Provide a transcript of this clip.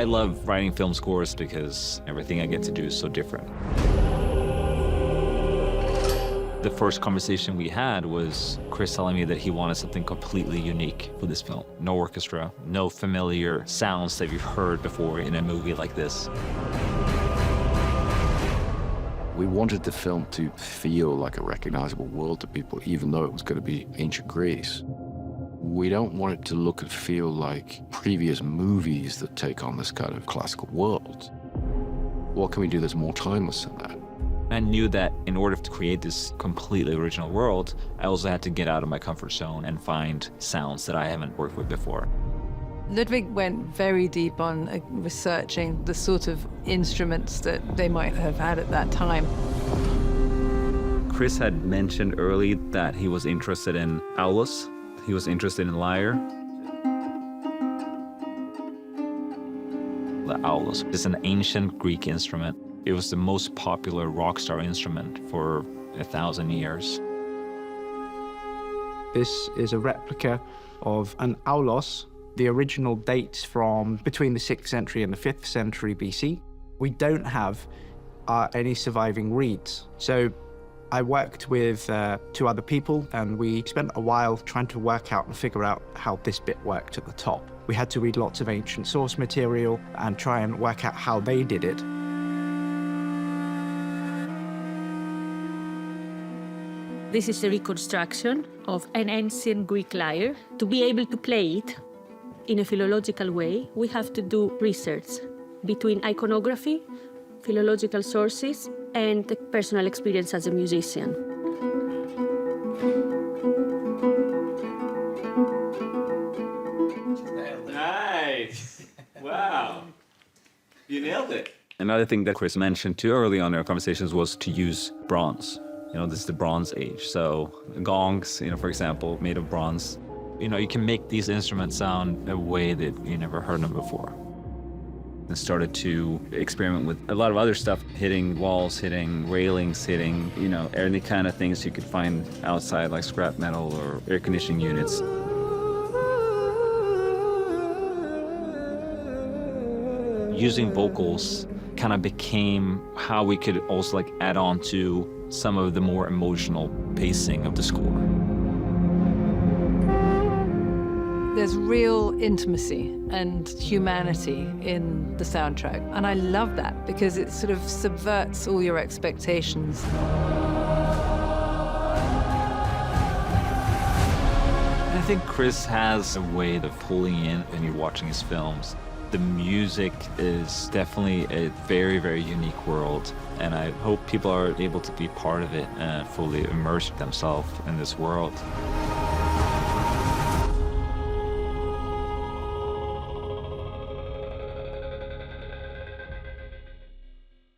I love writing film scores because everything I get to do is so different. The first conversation we had was Chris telling me that he wanted something completely unique for this film. No orchestra, no familiar sounds that you've heard before in a movie like this. We wanted the film to feel like a recognizable world to people, even though it was going to be ancient Greece. We don't want it to look and feel like previous movies that take on this kind of classical world. What can we do that's more timeless than that? I knew that in order to create this completely original world, I also had to get out of my comfort zone and find sounds that I haven't worked with before. Ludwig went very deep on researching the sort of instruments that they might have had at that time. Chris had mentioned early that he was interested in aulos. He was interested in lyre. The aulos is an ancient Greek instrument. It was the most popular rock star instrument for 1,000 years. This is a replica of an aulos. The original dates from between the 6th century and the 5th century BC. We don't have any surviving reeds. So I worked with 2 other people, and we spent a while trying to work out and figure out how this bit worked at the top. We had to read lots of ancient source material and try and work out how they did it. This is a reconstruction of an ancient Greek lyre. To be able to play it in a philological way, we have to do research between iconography, philological sources, and the personal experience as a musician. Nice! Wow! You nailed it. Another thing that Chris mentioned too early on in our conversations was to use bronze. You know, this is the Bronze Age, so gongs, you know, for example, made of bronze. You know, you can make these instruments sound a way that you never heard them before. And started to experiment with a lot of other stuff, hitting walls, hitting railings, hitting, you know, any kind of things you could find outside, like scrap metal or air conditioning units. Using vocals kind of became how we could also like add on to some of the more emotional pacing of the score. There's real intimacy and humanity in the soundtrack, and I love that because it sort of subverts all your expectations. I think Chris has a way of pulling in when you're watching his films. The music is definitely a very, very unique world, and I hope people are able to be part of it and fully immerse themselves in this world.